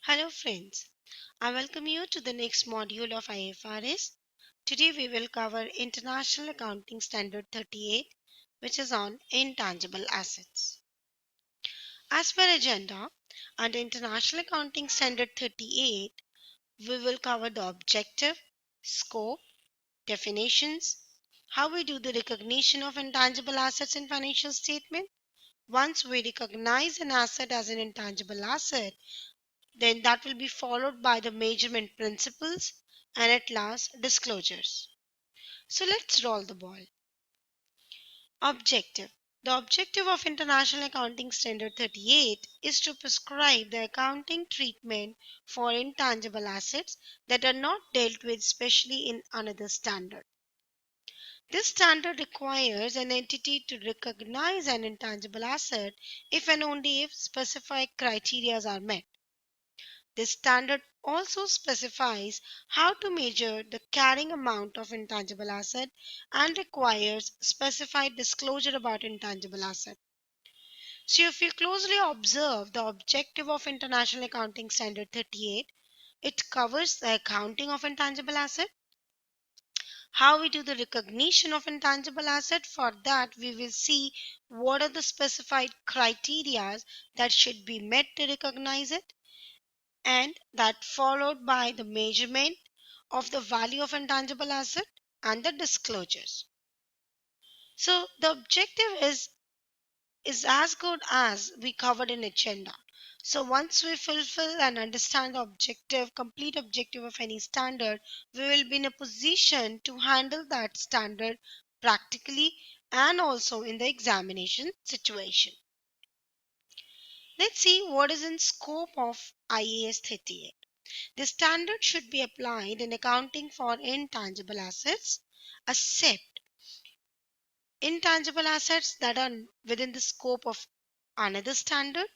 Hello friends, I welcome you to the next module of IFRS. Today we will cover International Accounting Standard 38, which is on intangible assets. As per agenda, under International Accounting Standard 38, we will cover the objective, scope, definitions, how we do the recognition of intangible assets in financial statement. Once we recognize an asset as an intangible asset, then that will be followed by the measurement principles and at last disclosures. So let's roll the ball. Objective. The objective of International Accounting Standard 38 is to prescribe the accounting treatment for intangible assets that are not dealt with specially in another standard. This standard requires an entity to recognize an intangible asset if and only if specified criteria are met. This standard also specifies how to measure the carrying amount of intangible asset and requires specified disclosure about intangible asset. So if you closely observe the objective of International Accounting Standard 38, it covers the accounting of intangible asset, how we do the recognition of intangible asset. For that, we will see what are the specified criteria that should be met to recognize it, and that followed by the measurement of the value of intangible asset and the disclosures. So the objective is as good as we covered in agenda. So once we fulfill and understand the objective, complete objective of any standard, we will be in a position to handle that standard practically and also in the examination situation. Let's see what is in scope of IAS 38. The standard should be applied in accounting for intangible assets, except intangible assets that are within the scope of another standard.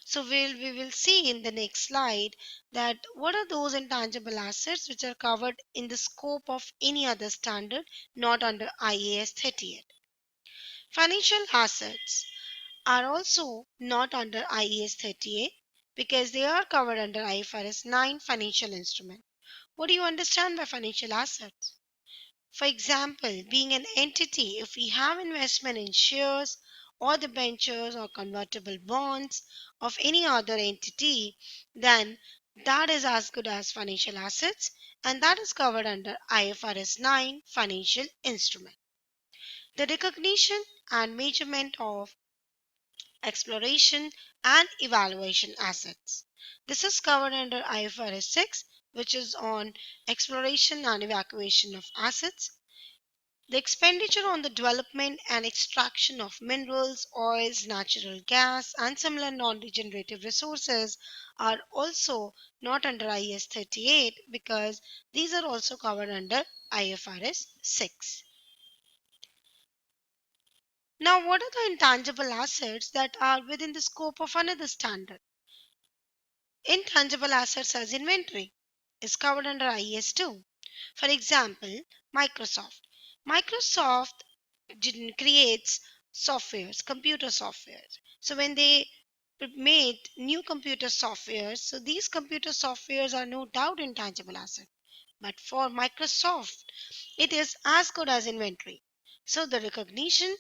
So we will see in the next slide that what are those intangible assets which are covered in the scope of any other standard not under IAS 38. Financial assets are also not under IAS 38 because they are covered under IFRS 9 financial instrument. What do you understand by financial assets? For example, being an entity, if we have investment in shares or debentures or convertible bonds of any other entity, then that is as good as financial assets, and that is covered under IFRS 9 financial instrument. The recognition and measurement of exploration and evaluation assets. This is covered under IFRS 6, which is on exploration and evaluation of assets. The expenditure on the development and extraction of minerals, oils, natural gas, and similar non-regenerative resources are also not under IAS 38 because these are also covered under IFRS 6. Now, what are the intangible assets that are within the scope of another standard? Intangible assets as inventory is covered under IAS 2. For example, Microsoft. Microsoft creates softwares, computer softwares. So when they made new computer softwares, so these computer softwares are no doubt intangible assets. But for Microsoft, it is as good as inventory. So the recognition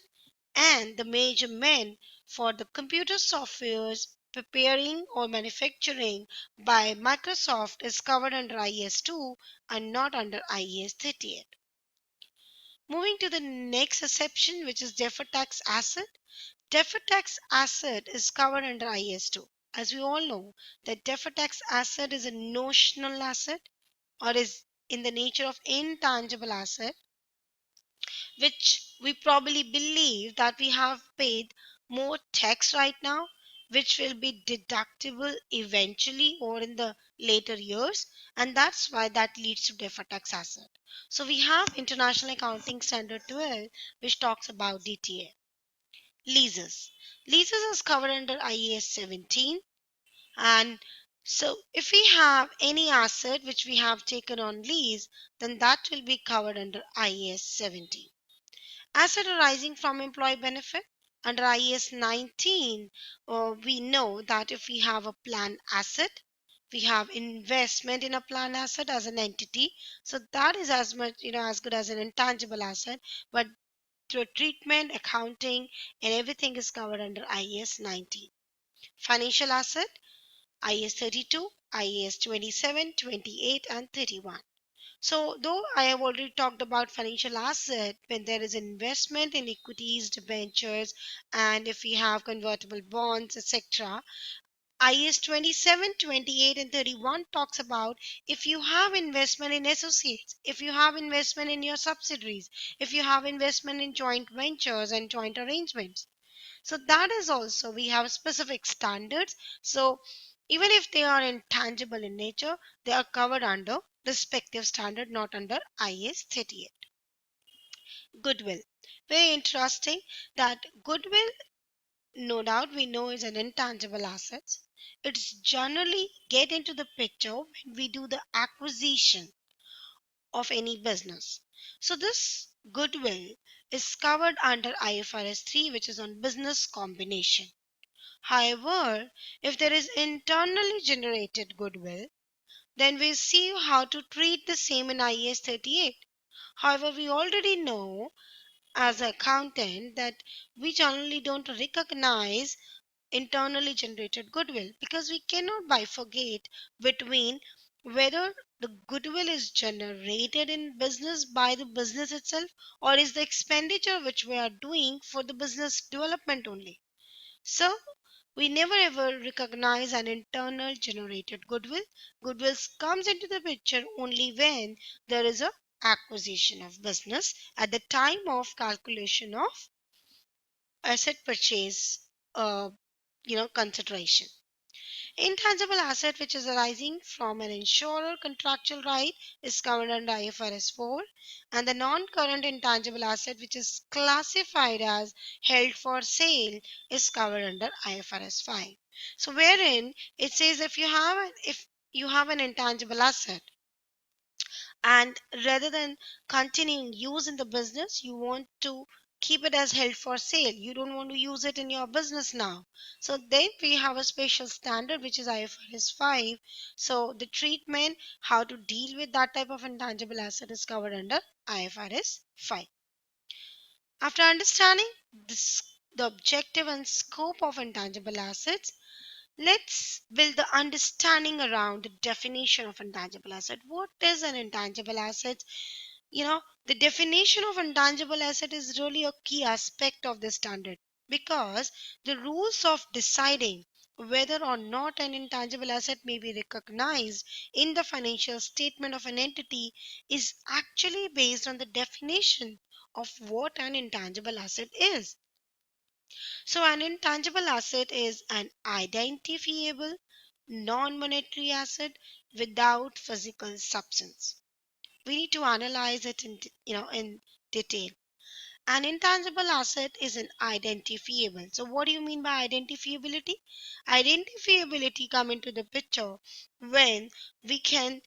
and the measurement for the computer softwares preparing or manufacturing by Microsoft is covered under IAS 2 and not under IAS 38. Moving to the next exception, which is deferred tax asset. Deferred tax asset is covered under IAS 2. As we all know, that deferred tax asset is a notional asset or is in the nature of intangible asset, which we probably believe that we have paid more tax right now, which will be deductible eventually or in the later years, and that's why that leads to deferred tax asset. So we have International Accounting Standard 12, which talks about DTA. Leases. Leases is covered under IAS 17, and so if we have any asset which we have taken on lease, then that will be covered under IAS 17. Asset arising from employee benefit under IAS 19, we know that if we have a plan asset We have investment in a planned asset as an entity. So that is as much, as good as an intangible asset. But through treatment, accounting, and everything is covered under IAS 19. Financial asset, IAS 32, IAS 27, 28, and 31. So, though I have already talked about financial asset, when there is investment in equities, debentures, and if we have convertible bonds, etc., IS 27, 28, and 31 talks about if you have investment in associates, if you have investment in your subsidiaries, if you have investment in joint ventures and joint arrangements. So that is also, we have specific standards. So even if they are intangible in nature, they are covered under respective standard, not under IS 38. Goodwill. Very interesting that goodwill, no doubt we know, is an intangible asset. It's generally get into the picture when we do the acquisition of any business. So this goodwill is covered under IFRS 3, which is on business combination. However, if there is internally generated goodwill, then we see how to treat the same in IAS 38. However, we already know as an accountant that we generally don't recognize internally generated goodwill because we cannot bifurcate between whether the goodwill is generated in business by the business itself or is the expenditure which we are doing for the business development only. So we never ever recognize an internal generated goodwill. Goodwill comes into the picture only when there is a acquisition of business at the time of calculation of asset purchase consideration. Intangible asset which is arising from an insurer contractual right is covered under IFRS 4, and the non-current intangible asset which is classified as held for sale is covered under IFRS 5. So wherein it says if you have an intangible asset and rather than continuing use in the business, you want to keep it as held for sale, you don't want to use it in your business now. So then we have a special standard which is IFRS 5. So the treatment, how to deal with that type of intangible asset is covered under IFRS 5. After understanding this, the objective and scope of intangible assets, let's build the understanding around the definition of intangible asset. What is an intangible asset? The definition of intangible asset is really a key aspect of the standard because the rules of deciding whether or not an intangible asset may be recognized in the financial statement of an entity is actually based on the definition of what an intangible asset is. So, an intangible asset is an identifiable, non monetary asset without physical substance. We need to analyze it in detail. An intangible asset is an identifiable. So what do you mean by identifiability? Identifiability come into the picture when we can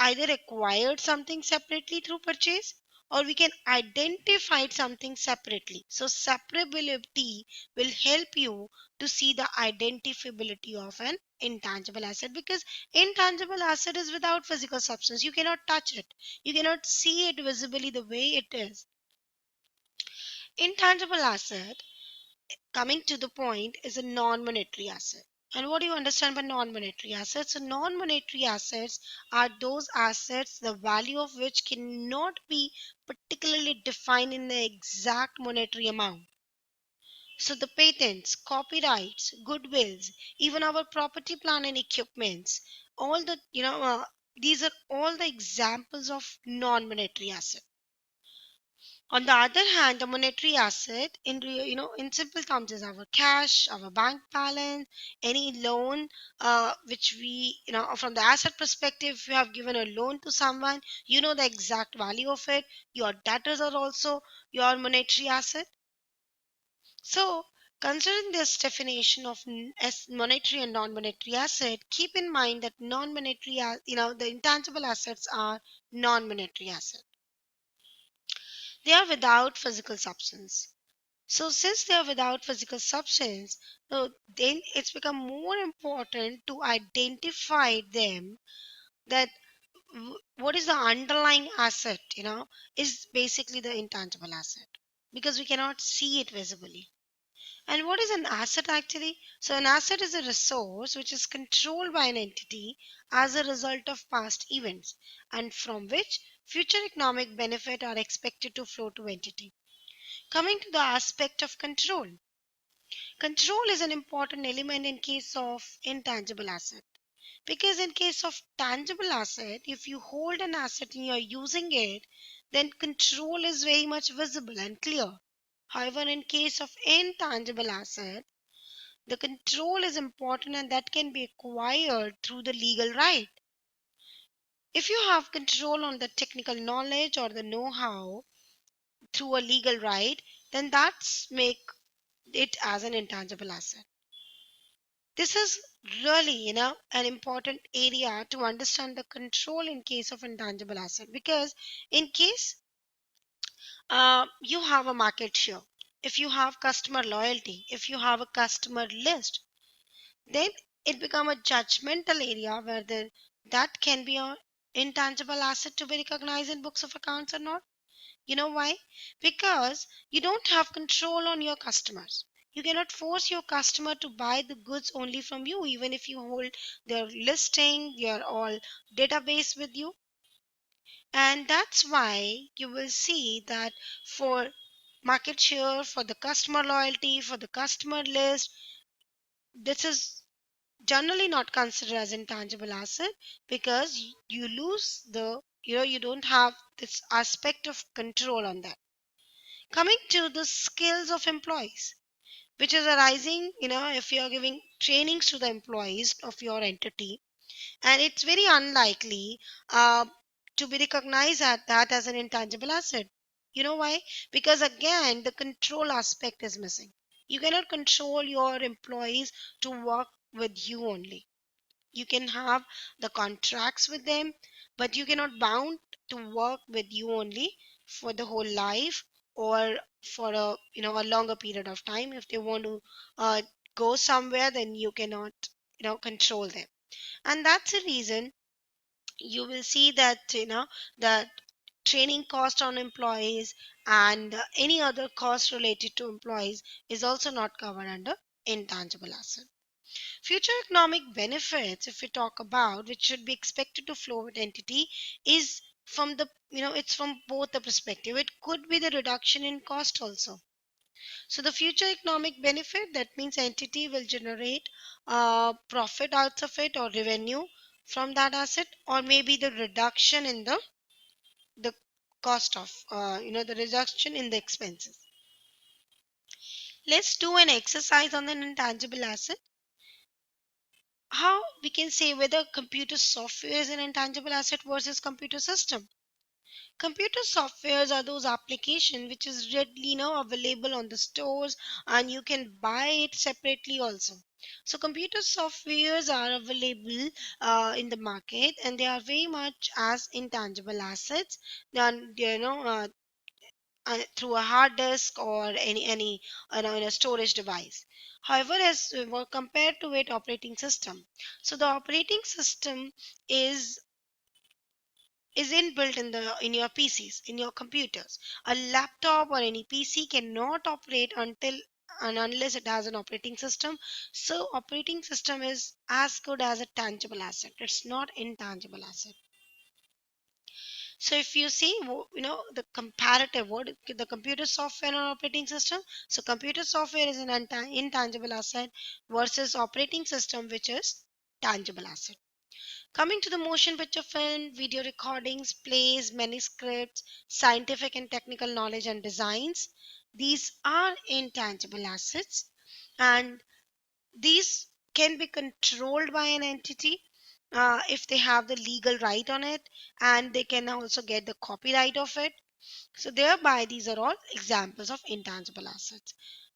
either acquired something separately through purchase or we can identify something separately. So separability will help you to see the identifiability of an intangible asset because intangible asset is without physical substance. You cannot touch it. You cannot see it visibly the way it is. Intangible asset, coming to the point, is a non-monetary asset. And what do you understand by non-monetary assets? So non-monetary assets are those assets the value of which cannot be particularly defined in the exact monetary amount. So the patents, copyrights, goodwills, even our property, plant and equipments, all the these are all the examples of non-monetary assets. On the other hand, the monetary asset in simple terms is our cash, our bank balance, any loan which we, from the asset perspective, if you have given a loan to someone, you know the exact value of it. Your debtors are also your monetary asset. So, considering this definition of as monetary and non-monetary asset, keep in mind that non-monetary, the intangible assets are non-monetary assets. They are without physical substance. So since they are without physical substance, so then it's become more important to identify them, that what is the underlying asset, is basically the intangible asset, because we cannot see it visibly. And what is an asset actually? So an asset is a resource which is controlled by an entity as a result of past events, and from which future economic benefit are expected to flow to entity. Coming to the aspect of control. Control is an important element in case of intangible asset. Because in case of tangible asset, if you hold an asset and you're using it, then control is very much visible and clear. However, in case of intangible asset, the control is important, and that can be acquired through the legal right. If you have control on the technical knowledge or the know-how through a legal right, then that's make it as an intangible asset. This is really, an important area to understand the control in case of intangible asset, because in case you have a market share, if you have customer loyalty, if you have a customer list, then it become a judgmental area where that can be a intangible asset to be recognized in books of accounts or not. You know why? Because you don't have control on your customers. You cannot force your customer to buy the goods only from you, even if you hold their listing, their all database with you. And that's why you will see that for market share, for the customer loyalty, for the customer list, this is generally not considered as intangible asset, because you lose you don't have this aspect of control on that. Coming to the skills of employees, which is arising, if you're giving trainings to the employees of your entity, and it's very unlikely uh, to be recognized at that as an intangible asset. You know why? Because again, the control aspect is missing. You cannot control your employees to work with you only. You can have the contracts with them, but you cannot bound to work with you only for the whole life, or for a longer period of time. If they want to go somewhere, then you cannot control them. And that's the reason you will see that that training cost on employees and any other cost related to employees is also not covered under intangible asset. Future economic benefits, if we talk about, which should be expected to flow with entity, is from it's from both the perspective. It could be the reduction in cost also. So the future economic benefit, that means entity will generate profit out of it, or revenue from that asset, or maybe the reduction in the cost of the reduction in the expenses. Let's do an exercise on an intangible asset. How we can say whether computer software is an intangible asset versus computer system. Computer softwares are those applications which is readily available on the stores, and you can buy it separately also. So computer softwares are available in the market, and they are very much as intangible assets than through a hard disk or any in a storage device. However, as compared to it operating system, so the operating system is inbuilt in your PCs, in your computers. A laptop or any PC cannot operate until and unless it has an operating system. So operating system is as good as a tangible asset. It's not intangible asset. So if you see, the comparative, what the computer software and operating system. So computer software is an intangible asset versus operating system, which is tangible asset. Coming to the motion picture film, video recordings, plays, manuscripts, scientific and technical knowledge and designs, these are intangible assets, and these can be controlled by an entity if they have the legal right on it, and they can also get the copyright of it. So thereby these are all examples of intangible assets.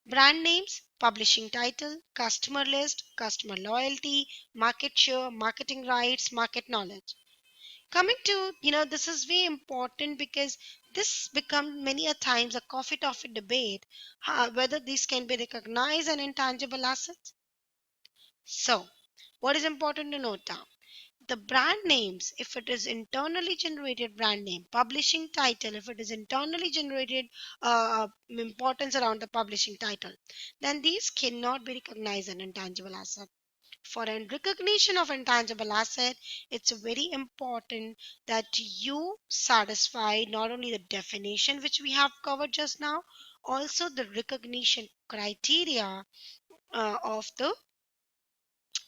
Brand names, publishing title, customer list, customer loyalty, market share, marketing rights, market knowledge. Coming to, this is very important, because this becomes many a times a coffee toffee debate whether these can be recognized as intangible assets. So, what is important to note down? The brand names, if it is internally generated brand name, publishing title, if it is internally generated importance around the publishing title, then these cannot be recognized as an intangible asset. For a recognition of intangible asset, it's very important that you satisfy not only the definition which we have covered just now, also the recognition criteria of the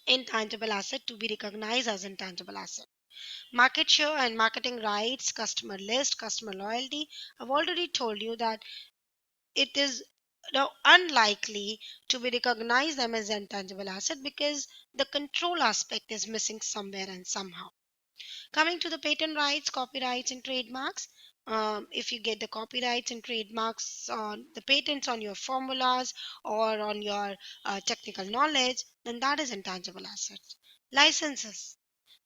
intangible asset to be recognized as intangible asset. Market share and marketing rights, customer list, customer loyalty. I've already told you that it is unlikely to be recognized them as intangible asset because the control aspect is missing somewhere and somehow. Coming to the patent rights, copyrights, and trademarks. If you get the copyrights and trademarks on the patents on your formulas or on your technical knowledge, then that is intangible assets. Licenses,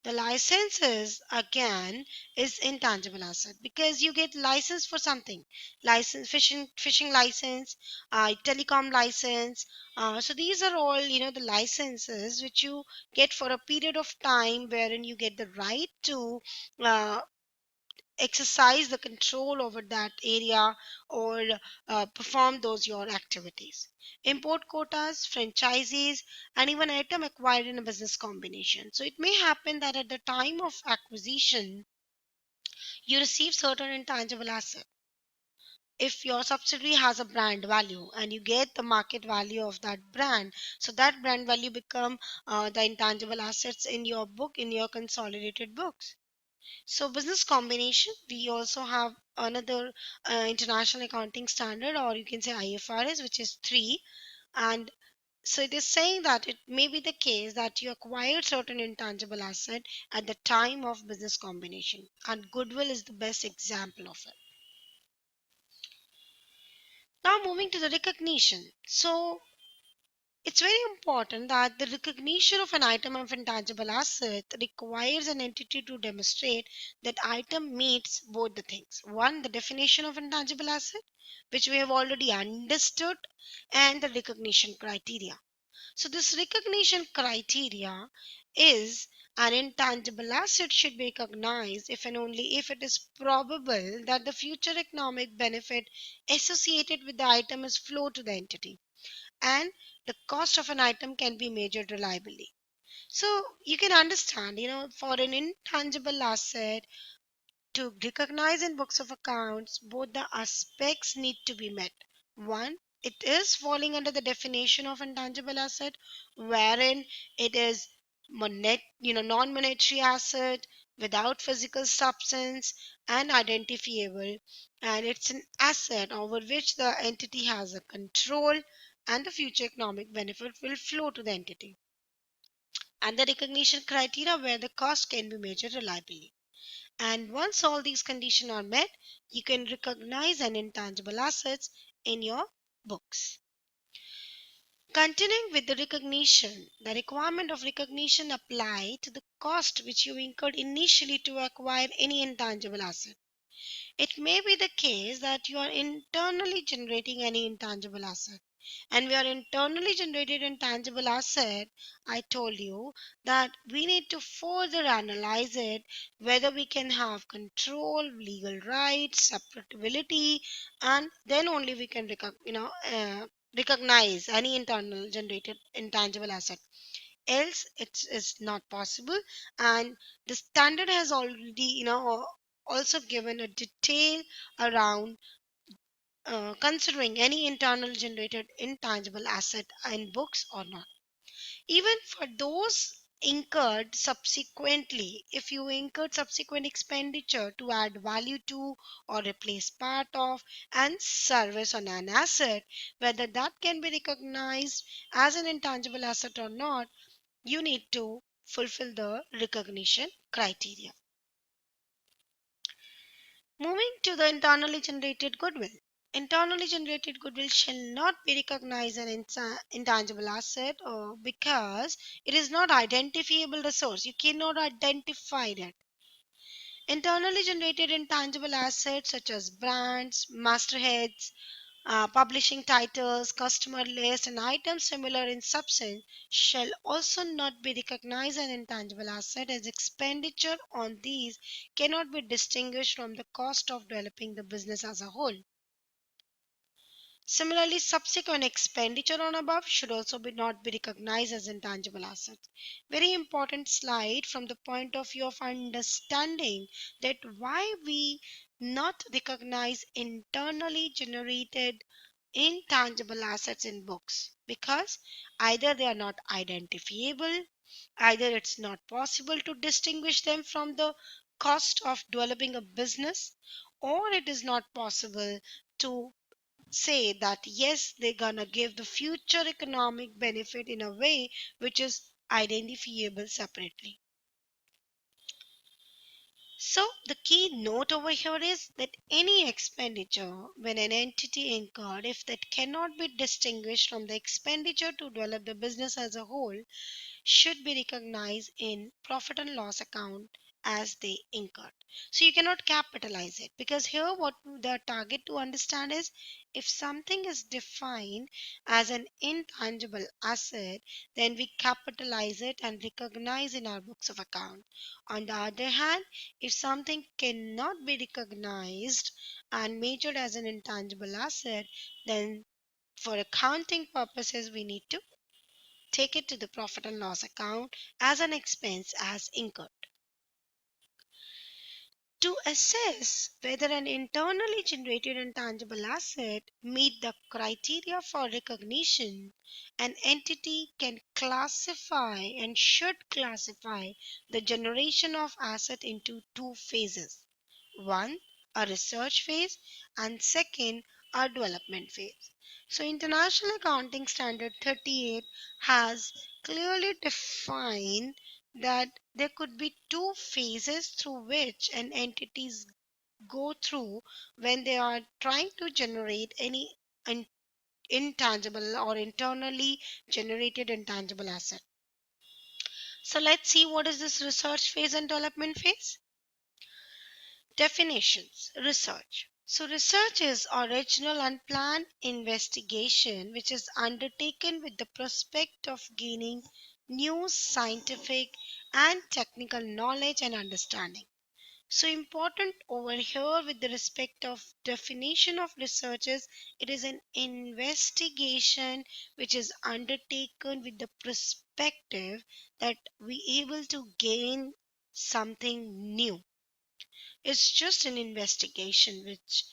the licenses again is intangible asset because you get license for something. License, fishing license, telecom license. So these are all the licenses which you get for a period of time wherein you get the right to uh, exercise the control over that area or perform those your activities. Import quotas, franchises, and even item acquired in a business combination. So it may happen that at the time of acquisition you receive certain intangible asset. If your subsidiary has a brand value and you get the market value of that brand, so that brand value become the intangible assets in your book, in your consolidated books. So business combination, we also have another international accounting standard, or you can say IFRS, which is 3. And so it is saying that it may be the case that you acquired certain intangible asset at the time of business combination. And goodwill is the best example of it. Now moving to the recognition. So it's very important that the recognition of an item of intangible asset requires an entity to demonstrate that item meets both the things. One, the definition of intangible asset, which we have already understood, and the recognition criteria. So this recognition criteria is an intangible asset should be recognized if and only if it is probable that the future economic benefit associated with the item is flow to the entity and the cost of an item can be measured reliably. So you can understand, for an intangible asset to recognize in books of accounts, both the aspects need to be met. One, it is falling under the definition of intangible asset, wherein it is non-monetary asset without physical substance and identifiable, and it's an asset over which the entity has a control and the future economic benefit will flow to the entity. And the recognition criteria where the cost can be measured reliably. And once all these conditions are met, you can recognize an intangible assets in your books. Continuing with the recognition, the requirement of recognition apply to the cost which you incurred initially to acquire any intangible asset. It may be the case that you are internally generating any intangible asset. And we are internally generated intangible asset. I told you that we need to further analyze it whether we can have control, legal rights, separability, and then only we can recognize any internal generated intangible asset. Else it's not possible. And the standard has already also given a detail around considering any internal generated intangible asset in books or not. Even for those incurred subsequently, if you incurred subsequent expenditure to add value to or replace part of and service on an asset, whether that can be recognized as an intangible asset or not, you need to fulfill the recognition criteria. Moving to the internally generated goodwill. Internally generated goodwill shall not be recognized as an intangible asset because it is not identifiable resource. You cannot identify that. Internally generated intangible assets such as brands, mastheads, publishing titles, customer list, and items similar in substance shall also not be recognized as intangible asset, as expenditure on these cannot be distinguished from the cost of developing the business as a whole. Similarly, subsequent expenditure on above should also not be recognized as intangible assets. Very important slide from the point of view of understanding that why we not recognize internally generated intangible assets in books, because either they are not identifiable, either it's not possible to distinguish them from the cost of developing a business, or it is not possible to say that yes, they're gonna give the future economic benefit in a way which is identifiable separately. So the key note over here is that any expenditure when an entity incurred, if that cannot be distinguished from the expenditure to develop the business as a whole, should be recognized in profit and loss account as they incurred. So you cannot capitalize it, because here what the target to understand is, if something is defined as an intangible asset, then we capitalize it and recognize in our books of account. On the other hand, if something cannot be recognized and measured as an intangible asset, then for accounting purposes we need to take it to the profit and loss account as an expense as incurred. To assess whether an internally generated intangible asset meet the criteria for recognition, an entity can classify and should classify the generation of asset into two phases. One, a research phase, and second, a development phase. So International Accounting Standard 38 has clearly defined that there could be two phases through which an entities go through when they are trying to generate any intangible or internally generated intangible asset. So let's see what is this research phase and development phase. Definitions. Research. So research is original and planned investigation which is undertaken with the prospect of gaining new scientific and technical knowledge and understanding. So important over here with the respect of definition of research is, it is an investigation which is undertaken with the perspective that we able to gain something new. It's just an investigation which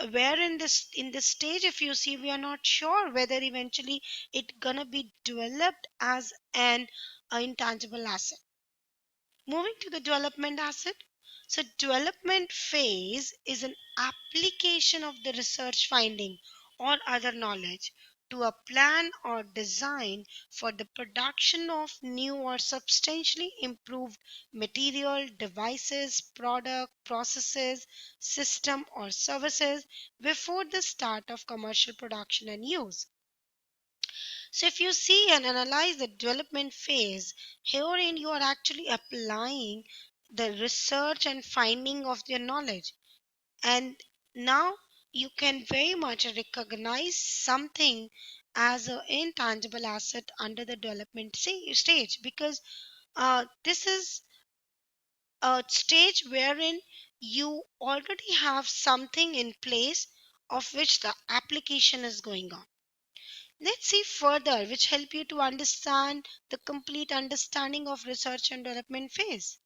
where in this stage, if you see, we are not sure whether eventually it gonna be developed as an intangible asset. Moving to the development asset. So development phase is an application of the research finding or other knowledge to a plan or design for the production of new or substantially improved material, devices, product, processes, system or services before the start of commercial production and use. So if you see and analyze the development phase, herein you are actually applying the research and finding of their knowledge. And now you can very much recognize something as an intangible asset under the development stage, because this is a stage wherein you already have something in place of which the application is going on. Let's see further, which help you to understand the complete understanding of research and development phase.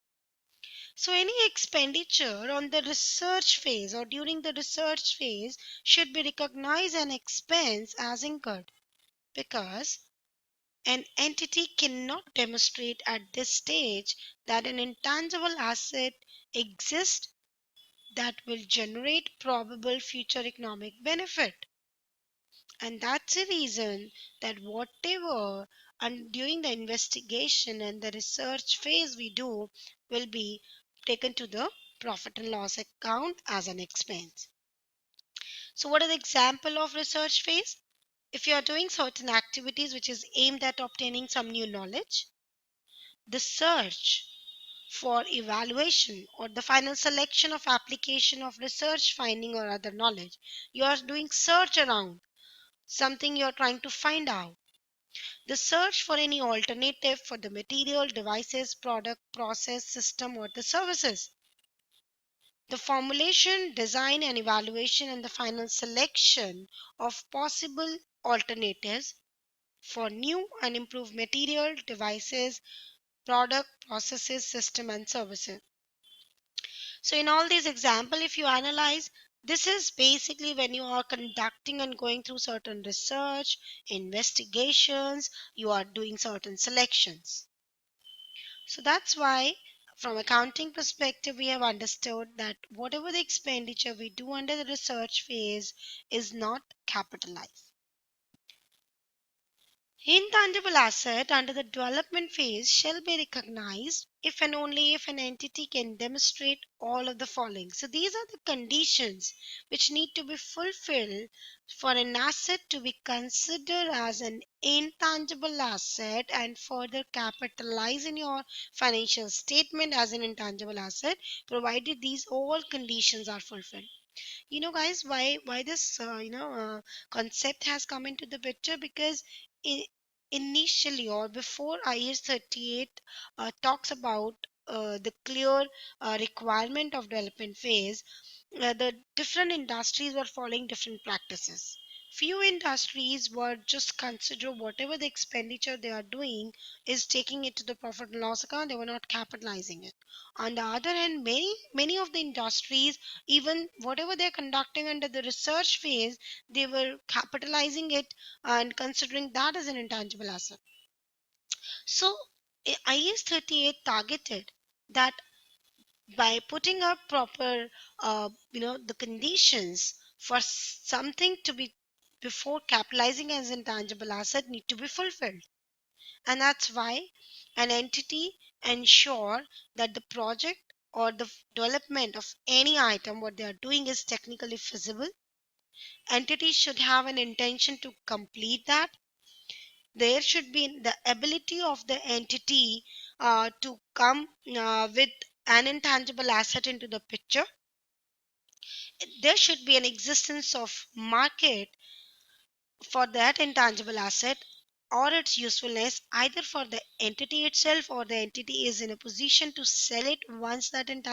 So any expenditure on the research phase or during the research phase should be recognized an expense as incurred, because an entity cannot demonstrate at this stage that an intangible asset exists that will generate probable future economic benefit. And that's the reason that whatever and during the investigation and the research phase we do will be taken to the profit and loss account as an expense. So what are the example of research phase? If you are doing certain activities which is aimed at obtaining some new knowledge, the search for evaluation or the final selection of application of research finding or other knowledge. You are doing search around something you're trying to find out. The search for any alternative for the material, devices, product, process, system, or the services. The formulation, design, and evaluation, and the final selection of possible alternatives for new and improved material, devices, product, processes, system, and services. So, in all these examples, if you analyze, this is basically when you are conducting and going through certain research, investigations, you are doing certain selections. So that's why, from accounting perspective, we have understood that whatever the expenditure we do under the research phase is not capitalized. Intangible asset under the development phase shall be recognized if and only if an entity can demonstrate all of the following. So these are the conditions which need to be fulfilled for an asset to be considered as an intangible asset and further capitalized in your financial statement as an intangible asset, provided these all conditions are fulfilled. Guys, why this concept has come into the picture, because I initially or before IS 38 talks about the clear requirement of development phase, the different industries were following different practices. Few industries were just consider whatever the expenditure they are doing is taking it to the profit and loss account. They were not capitalizing it. On the other hand, many of the industries, even whatever they're conducting under the research phase, they were capitalizing it and considering that as an intangible asset. So IS 38 targeted that by putting up proper the conditions for something to be before capitalizing as intangible asset need to be fulfilled, and that's why an entity ensure that the project or the development of any item what they are doing is technically feasible. Entity should have an intention to complete that. There should be the ability of the entity to come with an intangible asset into the picture. There should be an existence of market for that intangible asset or its usefulness, either for the entity itself or the entity is in a position to sell it once that intangible